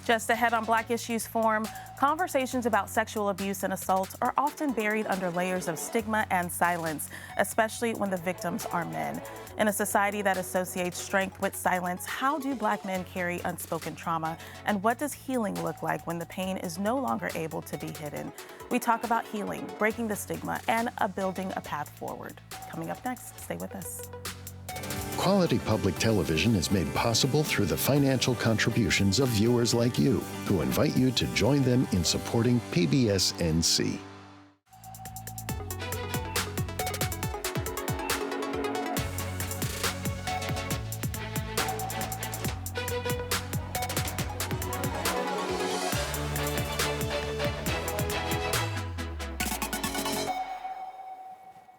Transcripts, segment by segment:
Just ahead on Black Issues Forum, conversations about sexual abuse and assault are often buried under layers of stigma and silence, especially when the victims are men. In a society that associates strength with silence, how do Black men carry unspoken trauma? And what does healing look like when the pain is no longer able to be hidden? We talk about healing, breaking the stigma, and building a path forward. Coming up next, stay with us. Quality public television is made possible through the financial contributions of viewers like you, who invite you to join them in supporting PBS NC.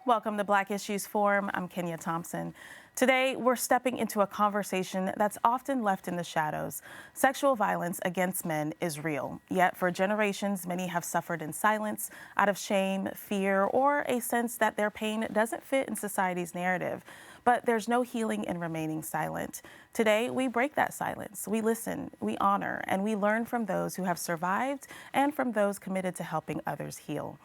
Welcome to Black Issues Forum. I'm Kenya Thompson. Today, we're stepping into a conversation that's often left in the shadows. Sexual violence against men is real, yet for generations, many have suffered in silence, out of shame, fear, or a sense that their pain doesn't fit in society's narrative. But there's no healing in remaining silent. Today, we break that silence. We listen, we honor, and we learn from those who have survived and from those committed to helping others heal.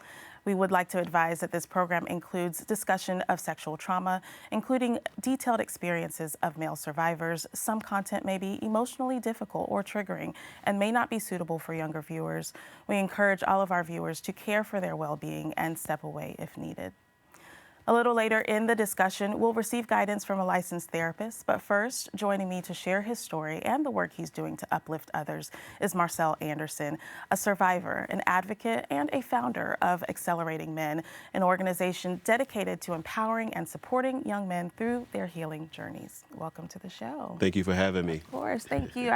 We would like to advise that this program includes discussion of sexual trauma, including detailed experiences of male survivors. Some content may be emotionally difficult or triggering and may not be suitable for younger viewers. We encourage all of our viewers to care for their well-being and step away if needed. A little later in the discussion, we'll receive guidance from a licensed therapist. But first, joining me to share his story and the work he's doing to uplift others is Marcel Anderson, a survivor, an advocate, and a founder of Accelerating Men, an organization dedicated to empowering and supporting young men through their healing journeys. Welcome to the show. Thank you for having me. Of course, thank you.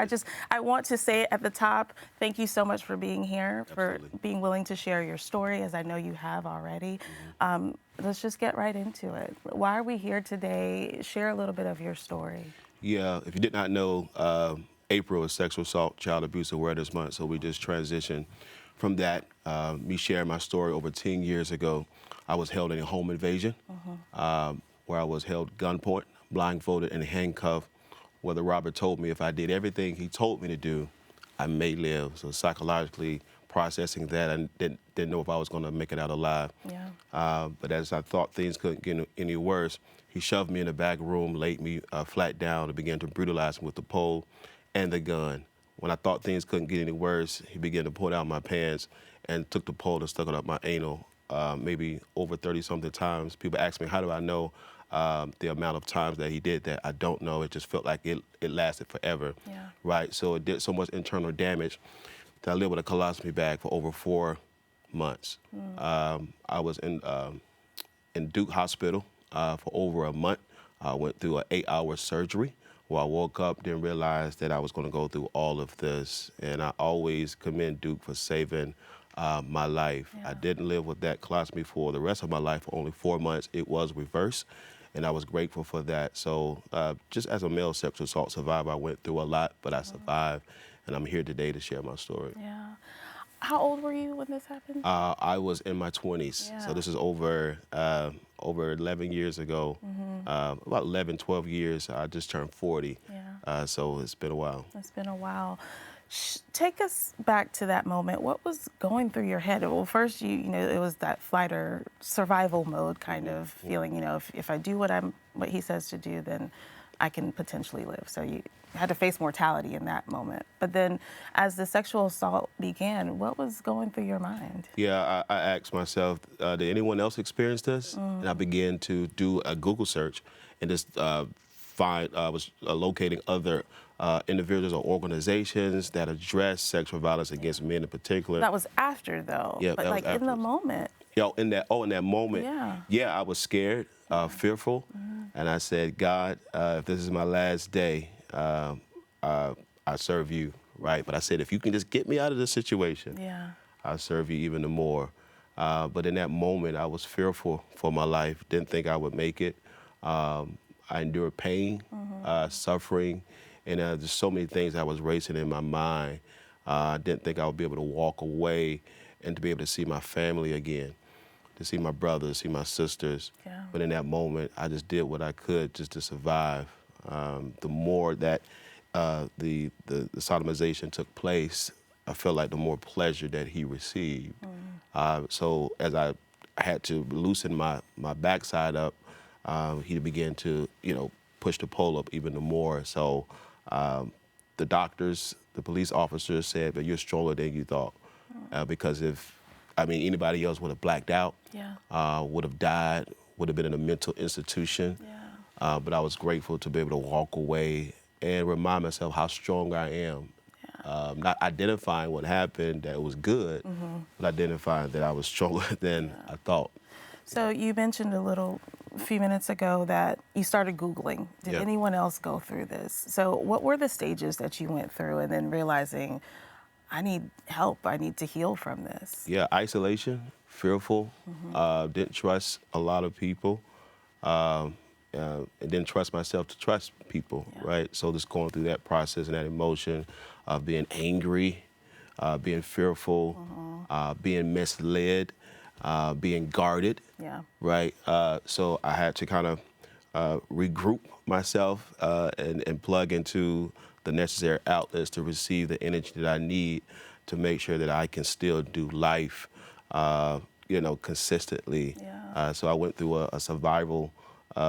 I want to say at the top, thank you so much for being here, for being willing to share your story, as I know you have already. Let's just get right into it. Why are we here today? Share a little bit of your story. Yeah, if you did not know, April is Sexual Assault Child Abuse Awareness Month, so we just transitioned from that. Me sharing my story over 10 years ago, I was held in a home invasion where I was held gunpoint, blindfolded, and handcuffed, where the robber told me if I did everything he told me to do, I may live. So psychologically processing that, I didn't know if I was going to make it out alive. Yeah. But as I thought things couldn't get any worse, he shoved me in the back room, laid me flat down, and began to brutalize me with the pole and the gun. When I thought things couldn't get any worse, he began to pull down my pants and took the pole and stuck it up my anal, maybe over 30-something times. People ask me, how do I know the amount of times that he did that? I don't know. It just felt like it lasted forever. Yeah. Right? So it did so much internal damage that I lived with a colostomy bag for over 4 months. I was in Duke Hospital for over a month. I went through an 8-hour surgery where I woke up, didn't realize that I was going to go through all of this. And I always commend Duke for saving my life. Yeah. I didn't live with that colostomy for the rest of my life for only 4 months. It was reversed, and I was grateful for that. So just as a male sexual assault survivor, I went through a lot, but I survived. And I'm here today to share my story. Yeah. How old were you when this happened? I was in my 20s. Yeah. So this is over 11 years ago. About 11, 12 years. I just turned 40. Yeah. So it's been a while. It's been a while. Take us back to that moment. What was going through your head? Well, first, you know, it was that flight or survival mode kind of feeling, you know, if I do what he says to do, then I can potentially live. So you had to face mortality in that moment. But then as the sexual assault began, what was going through your mind? Yeah, I asked myself, did anyone else experience this? And I began to do a Google search and just was locating other individuals or organizations that address sexual violence against men in particular. That was after, though. Yeah, but that like was in the moment. In that moment, Yeah. I was scared, fearful, and I said, God, if this is my last day, I serve you, right? But I said, if you can just get me out of this situation, I'll serve you even more. But in that moment, I was fearful for my life, didn't think I would make it. I endured pain, suffering, and there's so many things that was racing in my mind. I didn't think I would be able to walk away and to be able to see my family again, to see my brothers, see my sisters. Yeah. But in that moment, I just did what I could just to survive. The more that the sodomization took place, I felt like the more pleasure that he received. So as I had to loosen my backside up, he began to, push the pole up even more. So the doctors, the police officers said, "But you're stronger than you thought," because anybody else would have blacked out, would have died, would have been in a mental institution. But I was grateful to be able to walk away and remind myself how strong I am. Not identifying what happened that it was good, but identifying that I was stronger than I thought. So you mentioned a few minutes ago that you started Googling. Did anyone else go through this? So what were the stages that you went through and then realizing, I need help, I need to heal from this? Yeah, isolation, fearful, didn't trust a lot of people, and didn't trust myself to trust people, right? So just going through that process and that emotion of being angry, being fearful, being misled, being guarded, right? So I had to kind of regroup myself and plug into the necessary outlets to receive the energy that I need to make sure that I can still do life, consistently. So I went through a survival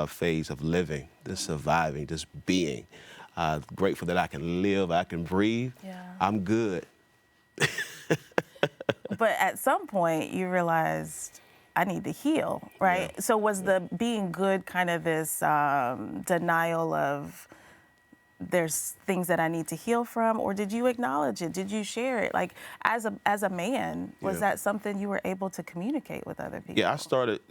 phase of living, just surviving, just being. Grateful that I can live, I can breathe. I'm good. But at some point, you realized I need to heal, right? So was the being good kind of this denial of there's things that I need to heal from, or did you acknowledge it? Did you share it? Like as a man, was that something you were able to communicate with other people? Yeah, I started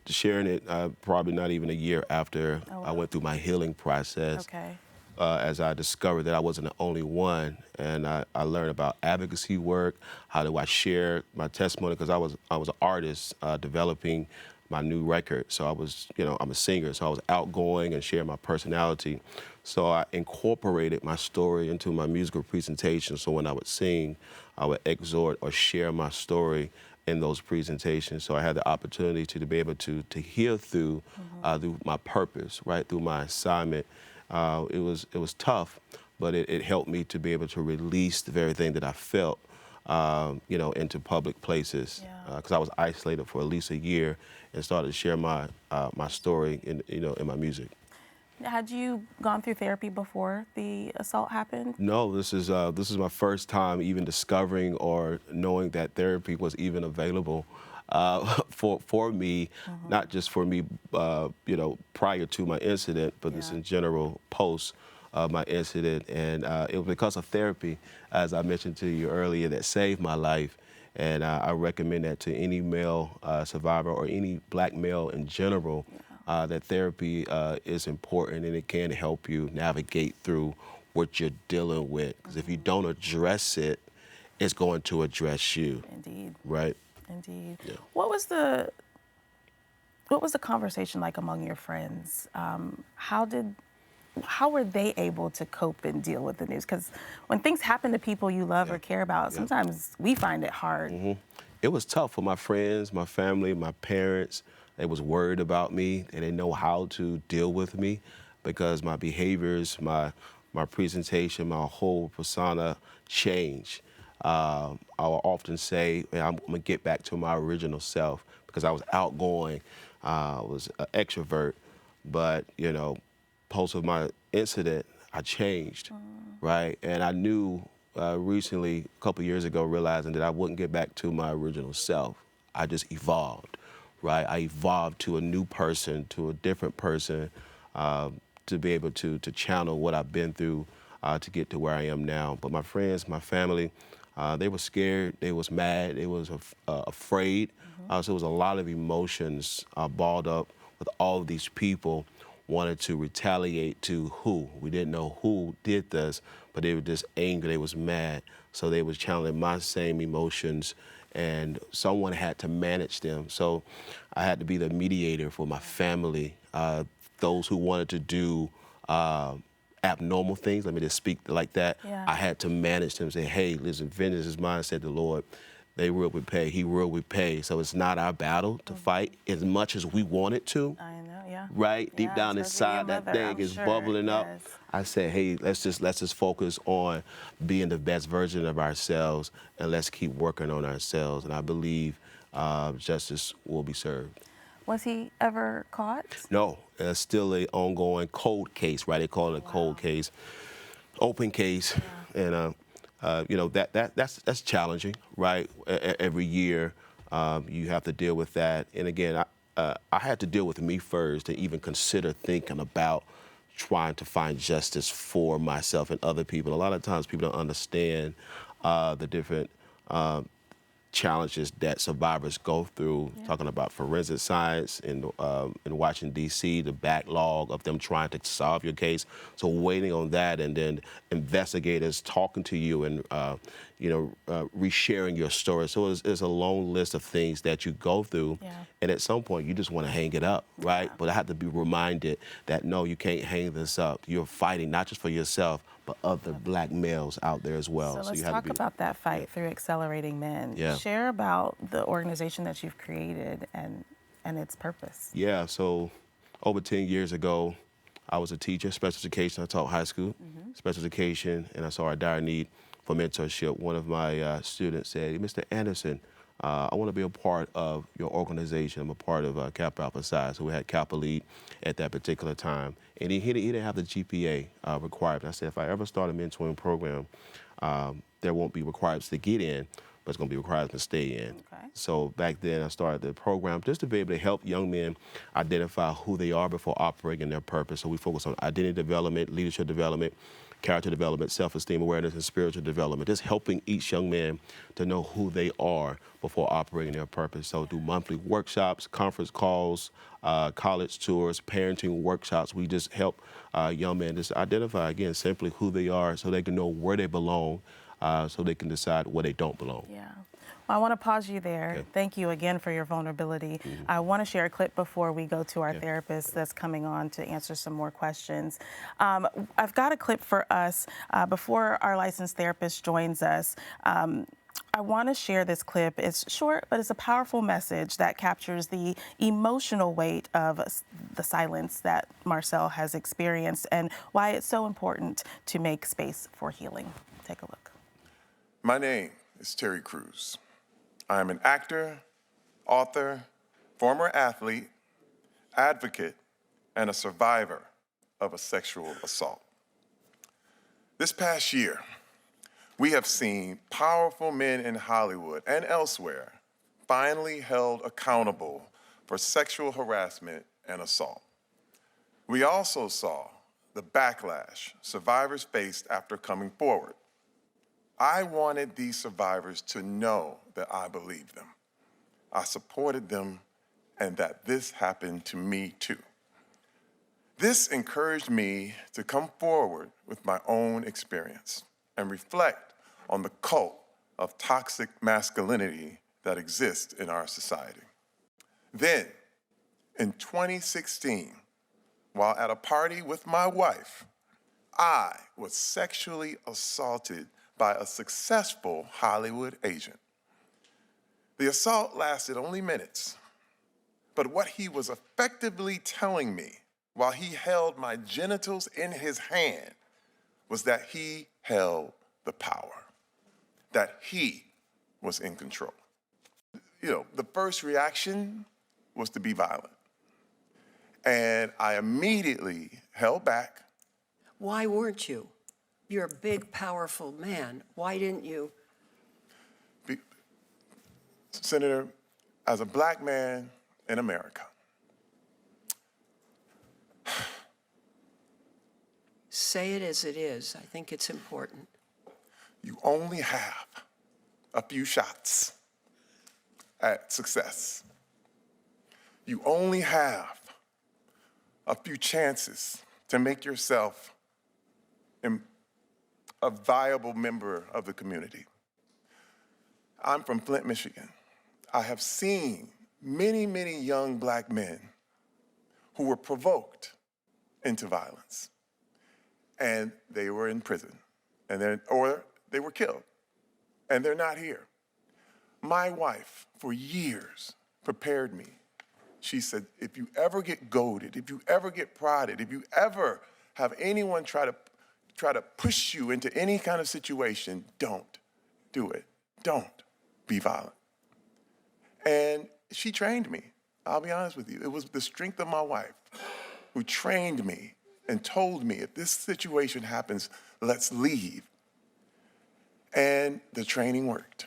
sharing it probably not even a year after I went through my healing process. Okay. As I discovered that I wasn't the only one, and I learned about advocacy work. How do I share my testimony? Because I was an artist developing my new record. So I was, I'm a singer, so I was outgoing and sharing my personality. So I incorporated my story into my musical presentation. So when I would sing, I would exhort or share my story in those presentations. So I had the opportunity to be able to hear through my purpose, right, through my assignment. It was tough, but it helped me to be able to release the very thing that I felt, into public places. Because I was isolated for at least a year and started to share my story in my music. Had you gone through therapy before the assault happened? No, this is my first time even discovering or knowing that therapy was even available for me, not just for me, prior to my incident, but this in general post my incident. And it was because of therapy, as I mentioned to you earlier, that saved my life. And I recommend that to any male survivor or any black male in general. That therapy is important, and it can help you navigate through what you're dealing with. Because if you don't address it, it's going to address you. Indeed. Right? Indeed. Yeah. What was the conversation like among your friends? How were they able to cope and deal with the news? Because when things happen to people you love or care about, sometimes we find it hard. It was tough for my friends, my family, my parents. They was worried about me. They didn't know how to deal with me because my behaviors, my presentation, my whole persona changed. I will often say, I'm going to get back to my original self because I was outgoing, I was an extrovert, but, post of my incident, I changed, right? And I knew recently, a couple years ago, realizing that I wouldn't get back to my original self. I just evolved, right? I evolved to a new person, to a different person, to be able to channel what I've been through to get to where I am now. But my friends, my family, they were scared, they was mad, they was afraid. So there was a lot of emotions balled up with all of these people wanted to retaliate to who. We didn't know who did this, but they were just angry, they was mad. So they was channeling my same emotions, and someone had to manage them. So I had to be the mediator for my family, those who wanted to do abnormal things, let me just speak like that. I had to manage them and say, hey, listen, vengeance is mine, said the Lord. They will repay, he will repay. So it's not our battle to fight as much as we want it to. I know, right? Deep Yeah, down especially your inside, that mother, thing I'm is sure. bubbling up. Yes. I said, hey, let's just focus on being the best version of ourselves, and let's keep working on ourselves. And I believe justice will be served. Was he ever caught? No, it's still an ongoing cold case, right? They call it a cold case, open case, and you know that's challenging, right? Every year you have to deal with that, and again, I had to deal with me first to even consider thinking about trying to find justice for myself and other people. A lot of times people don't understand the different challenges that survivors go through, talking about forensic science in Washington, D.C., the backlog of them trying to solve your case. So waiting on that, and then investigators talking to you and, resharing your story. So it's a long list of things that you go through. Yeah. And at some point, you just want to hang it up, right? Yeah. But I have to be reminded that, no, you can't hang this up. You're fighting not just for yourself, but other black males out there as well. So let's you have talk to be, about that fight through Accelerating Men. Yeah. Share about the organization that you've created and its purpose. Yeah, so over 10 years ago, I was a teacher, special education. I taught high school, special education, and I saw a dire need for mentorship. One of my students said, Mr. Anderson, I want to be a part of your organization. I'm a part of Kappa Alpha Psi. So we had Kappa Lead at that particular time. And he didn't have the GPA requirement. I said, if I ever start a mentoring program, there won't be requirements to get in, but it's going to be requirements to stay in. Okay. So back then I started the program just to be able to help young men identify who they are before operating their purpose. So we focus on identity development, leadership development, character development, self-esteem, awareness, and spiritual development. Just helping each young man to know who they are before operating their purpose. So do monthly workshops, conference calls, college tours, parenting workshops. We just help young men just identify, again, simply who they are so they can know where they belong, so they can decide where they don't belong. Yeah. Well, I want to pause you there. Okay. Thank you again for your vulnerability. I want to share a clip before we go to our therapist that's coming on to answer some more questions. I've got a clip for us before our licensed therapist joins us. I want to share this clip. It's short, but it's a powerful message that captures the emotional weight of the silence that Marcel has experienced and why it's so important to make space for healing. Take a look. My name is Terry Crews. I am an actor, author, former athlete, advocate, and a survivor of a sexual assault. This past year, we have seen powerful men in Hollywood and elsewhere finally held accountable for sexual harassment and assault. We also saw the backlash survivors faced after coming forward. I wanted these survivors to know that I believed them, I supported them, and that this happened to me too. This encouraged me to come forward with my own experience and reflect on the cult of toxic masculinity that exists in our society. Then, in 2016, while at a party with my wife, I was sexually assaulted by a successful Hollywood agent. The assault lasted only minutes, but what he was effectively telling me while he held my genitals in his hand was that he held the power, that he was in control. The first reaction was to be violent. And I immediately held back. Why weren't you? You're a big, powerful man. Why didn't you? Senator, as a black man in America, Say it as it is. I think it's important. you only have a few shots at success. You only have a few chances to make yourself a viable member of the community. I'm from Flint, Michigan. I have seen many, many young black men who were provoked into violence, and they were in prison, or they were killed, and they're not here. My wife, for years, prepared me She said, if you ever get goaded, if you ever get prodded, if you ever have anyone try to push you into any kind of situation, don't do it. Don't be violent. And she trained me. I'll be honest with you. It was the strength of my wife who trained me and told me, if this situation happens, let's leave. And the training worked.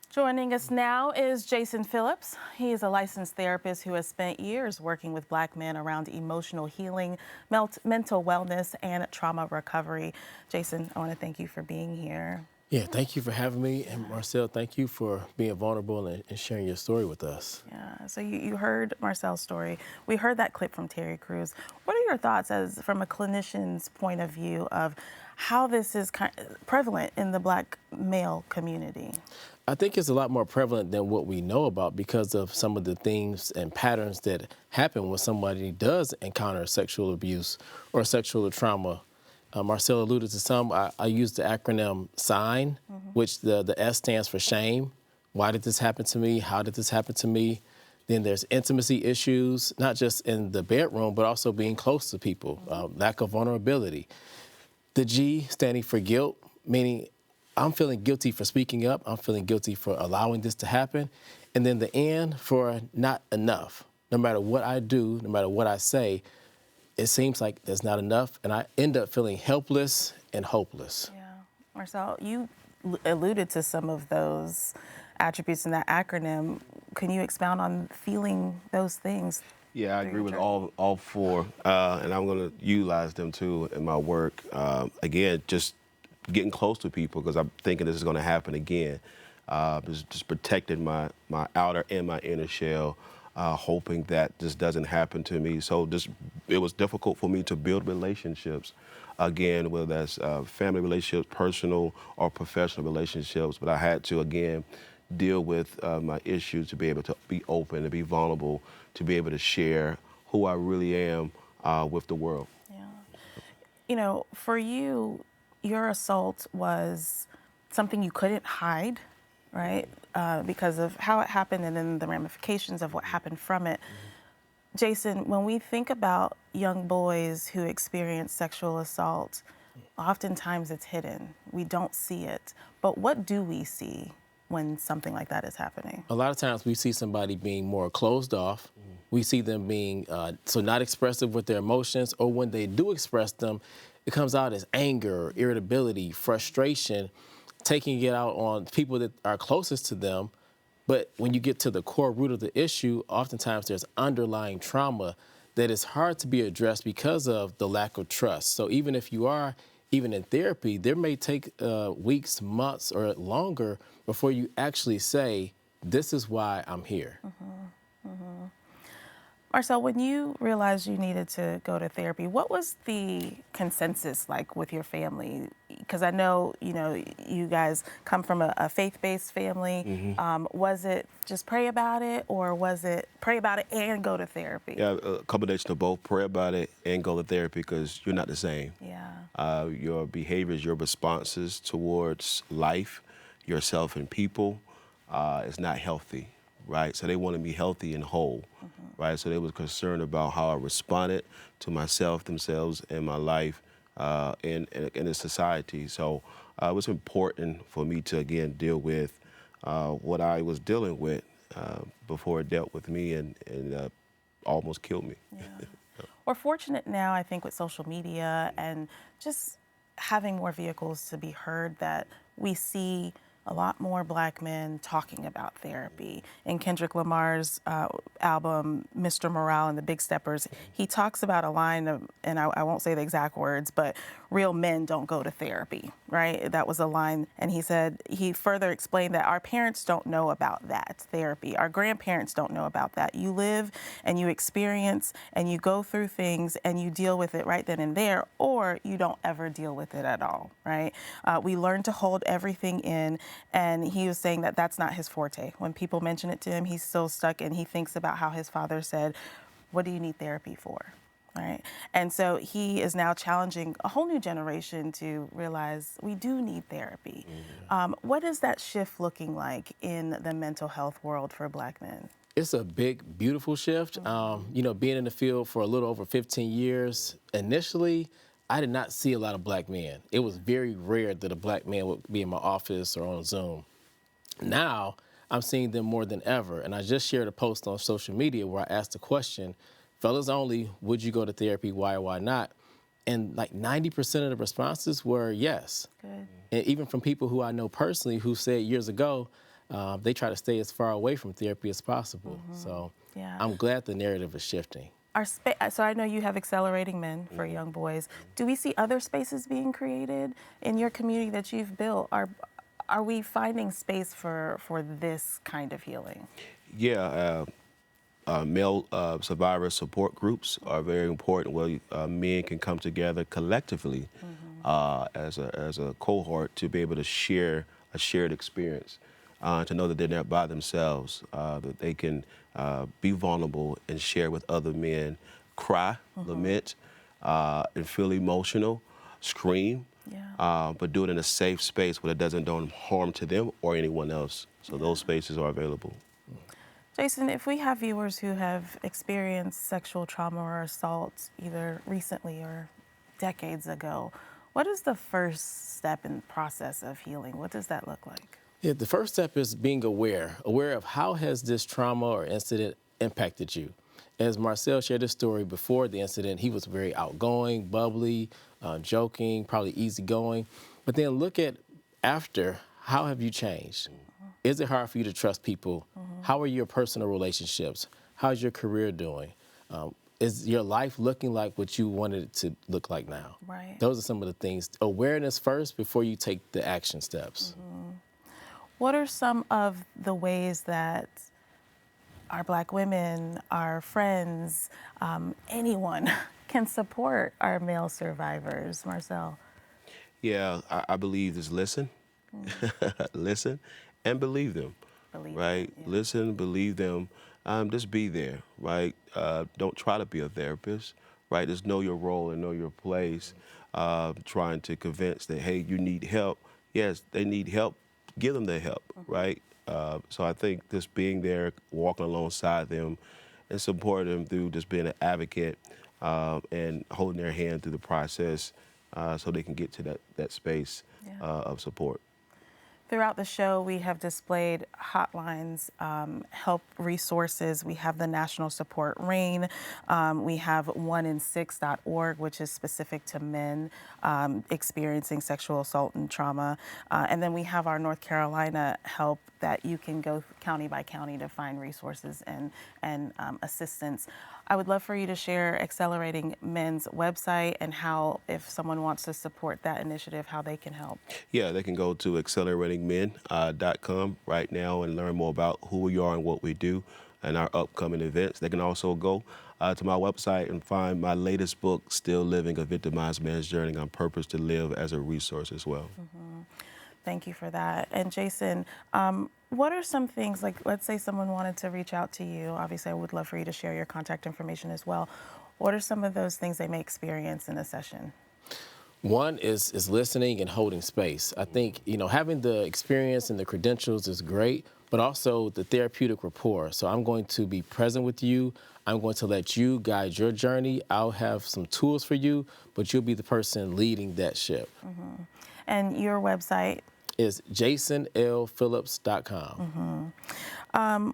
Joining us now is Jason Phillips. He is a licensed therapist who has spent years working with Black men around emotional healing, mental wellness, and trauma recovery. Jason, I want to thank you for being here. Yeah, thank you for having me. And Marcel, thank you for being vulnerable and sharing your story with us. Yeah, so you heard Marcel's story. We heard that clip from Terry Crews. What are your thoughts from a clinician's point of view of how this is prevalent in the Black male community? I think it's a lot more prevalent than what we know about because of some of the things and patterns that happen when somebody does encounter sexual abuse or sexual trauma. Marcel alluded to some. I use the acronym SIGN, which the S stands for shame. Why did this happen to me? How did this happen to me? Then there's intimacy issues, not just in the bedroom, but also being close to people, lack of vulnerability. The G standing for guilt, meaning I'm feeling guilty for speaking up. I'm feeling guilty for allowing this to happen. And then the N for not enough. No matter what I do, no matter what I say, it seems like there's not enough, and I end up feeling helpless and hopeless. Yeah. Marcel, you alluded to some of those attributes in that acronym. Can you expound on feeling those things? Yeah, I agree with all four, and I'm going to utilize them too in my work. Again, just getting close to people because I'm thinking this is going to happen again. Just protecting my outer and my inner shell. Hoping that this doesn't happen to me. So it was difficult for me to build relationships, again, whether that's family relationships, personal or professional relationships. But I had to, again, deal with my issues to be able to be open, to be vulnerable, to be able to share who I really am with the world. Yeah. You know, for you, your assault was something you couldn't hide, right? Because of how it happened and then the ramifications of what happened from it. Jason, when we think about young boys who experience sexual assault, oftentimes it's hidden. We don't see it. But what do we see when something like that is happening? A lot of times we see somebody being more closed off. We see them being so not expressive with their emotions, or when they do express them, it comes out as anger, irritability, frustration, taking it out on people that are closest to them. But when you get to the core root of the issue, oftentimes there's underlying trauma that is hard to be addressed because of the lack of trust. So even if you are even in therapy, there may take weeks, months, or longer before you actually say, this is why I'm here. Marcel, when you realized you needed to go to therapy, what was the consensus like with your family? Because I know, you guys come from a faith-based family. Was it just pray about it, or was it pray about it and go to therapy? Yeah, a combination of both. Pray about it and go to therapy because you're not the same. Yeah. Your behaviors, your responses towards life, yourself and people is not healthy. Right, so they wanted me healthy and whole, right? So they was concerned about how I responded to myself, themselves, and my life in the society. So it was important for me to, again, deal with what I was dealing with before it dealt with me and almost killed me. Yeah. We're fortunate now, I think, with social media and just having more vehicles to be heard, that we see a lot more Black men talking about therapy. In Kendrick Lamar's album, Mr. Morale and the Big Steppers, he talks about a line of, and I won't say the exact words, but real men don't go to therapy, right? That was a line. And he said, he further explained that our parents don't know about that therapy. Our grandparents don't know about that. You live and you experience and you go through things and you deal with it right then and there, or you don't ever deal with it at all, right? We learn to hold everything in. And he was saying that that's not his forte. When people mention it to him, he's still stuck and he thinks about how his father said, what do you need therapy for? Right. And so he is now challenging a whole new generation to realize we do need therapy. What is that shift looking like in the mental health world for Black men? It's a big, beautiful shift. You know, being in the field for a little over 15 years, initially, I did not see a lot of Black men. It was very rare that a Black man would be in my office or on Zoom. Now, I'm seeing them more than ever. And I just shared a post on social media where I asked the question, fellas only, would you go to therapy? Why or why not? And like 90% of the responses were yes. Good. And even from people who I know personally who said years ago, they try to stay as far away from therapy as possible. So Yeah. I'm glad the narrative is shifting. So I know you have Accelerating Men for young boys. Do we see other spaces being created in your community that you've built? Are we finding space for this kind of healing? Yeah, male survivor support groups are very important where men can come together collectively as a cohort to be able to share a shared experience, to know that they're not by themselves, that they can be vulnerable and share with other men, cry, lament, and feel emotional, scream, but do it in a safe space where it doesn't do harm to them or anyone else. So those spaces are available. Jason, if we have viewers who have experienced sexual trauma or assault either recently or decades ago, what is the first step in the process of healing? What does that look like? Yeah, the first step is being aware of how has this trauma or incident impacted you. As Marcel shared his story before the incident, he was very outgoing, bubbly, joking, probably easygoing. But then look at after, how have you changed? Is it hard for you to trust people? How are your personal relationships? How's your career doing? Is your life looking like what you wanted it to look like now? Right. Those are some of the things. Awareness first before you take the action steps. What are some of the ways that our Black women, our friends, anyone can support our male survivors? Marcel? Yeah, I believe is listen, listen, and believe them, Believe right? them, yeah. Listen, believe them, just be there, right? Don't try to be a therapist, right? Just know your role and know your place, trying to convince that, hey, you need help. Yes, they need help, give them the help, right? So I think just being there, walking alongside them, and supporting them through just being an advocate and holding their hand through the process so they can get to that space of support. Throughout the show, we have displayed hotlines, help resources. We have the National Support RAIN. We have 1in6.org, which is specific to men experiencing sexual assault and trauma. And then we have our North Carolina help that you can go county by county to find resources and assistance. I would love for you to share Accelerating Men's website and how, if someone wants to support that initiative, how they can help. Yeah, they can go to acceleratingmen.com right now and learn more about who we are and what we do and our upcoming events. They can also go to my website and find my latest book, Still Living, A Victimized Man's Journey on Purpose to Live, as a resource as well. Thank you for that. And Jason, what are some things, like let's say someone wanted to reach out to you. Obviously, I would love for you to share your contact information as well. What are some of those things they may experience in a session? One is listening and holding space. I think, having the experience and the credentials is great, but also the therapeutic rapport. So I'm going to be present with you. I'm going to let you guide your journey. I'll have some tools for you, but you'll be the person leading that ship. And your website? Is jasonlphillips.com.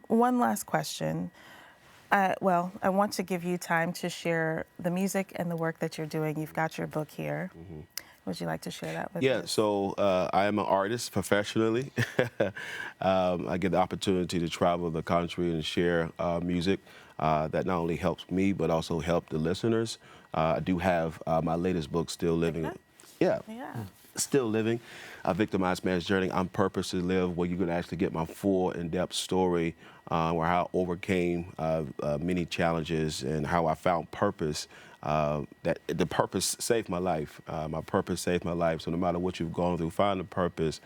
One last question. I want to give you time to share the music and the work that you're doing. You've got your book here. Would you like to share that with us? Yeah, so I am an artist professionally. I get the opportunity to travel the country and share music that not only helps me, but also help the listeners. I do have my latest book, Still Living. Yeah. Still Living, A Victimized Man's Journey on Purpose to Live, where you can actually get my full in-depth story where how I overcame many challenges and how I found purpose. That the purpose saved my life. My purpose saved my life. So no matter what you've gone through, find a purpose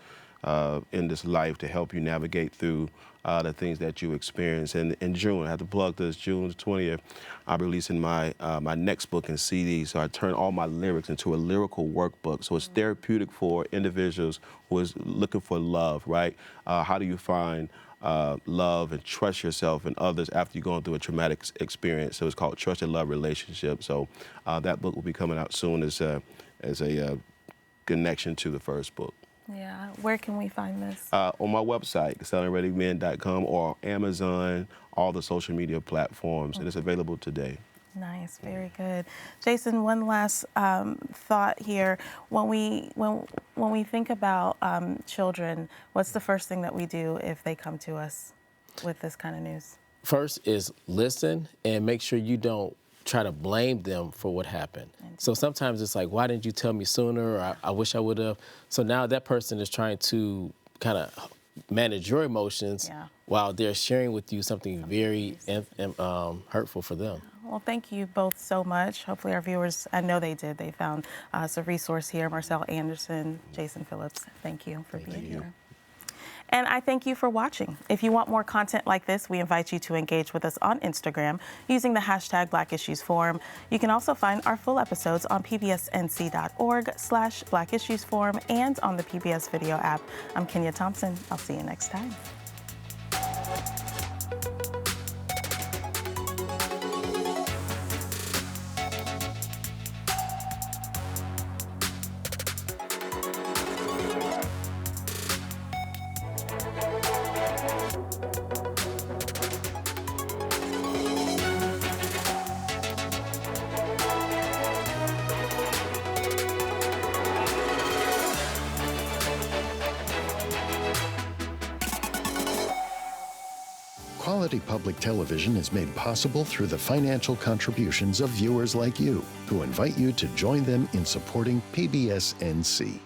in this life to help you navigate through the things that you experience. And in June, I have to plug this, June the 20th, I'm releasing my my next book in CD. So I turn all my lyrics into a lyrical workbook. So it's therapeutic for individuals who is looking for love, right? How do you find love and trust yourself and others after you're going through a traumatic experience? So it's called Trusted Love Relationship. So that book will be coming out soon as a connection to the first book. Yeah. Where can we find this? On my website, sellingreadymen.com, or Amazon, all the social media platforms, and it's available today. Nice, very good. Jason, one last thought here. When we think about children, what's the first thing that we do if they come to us with this kind of news? First is listen and make sure you don't try to blame them for what happened. So sometimes it's like, why didn't you tell me sooner? Or I wish I would have. So now that person is trying to kind of manage your emotions while they're sharing with you something very hurtful for them. Well, thank you both so much. Hopefully our viewers, I know they did, they found a resource here. Marcel Anderson, Jason Phillips, thank you for being here. And I thank you for watching. If you want more content like this, we invite you to engage with us on Instagram using the hashtag Black Issues Forum. You can also find our full episodes on pbsnc.org/Black Issues Forum and on the PBS video app. I'm Kenya Thompson. I'll see you next time. Quality public television is made possible through the financial contributions of viewers like you, who invite you to join them in supporting PBS NC.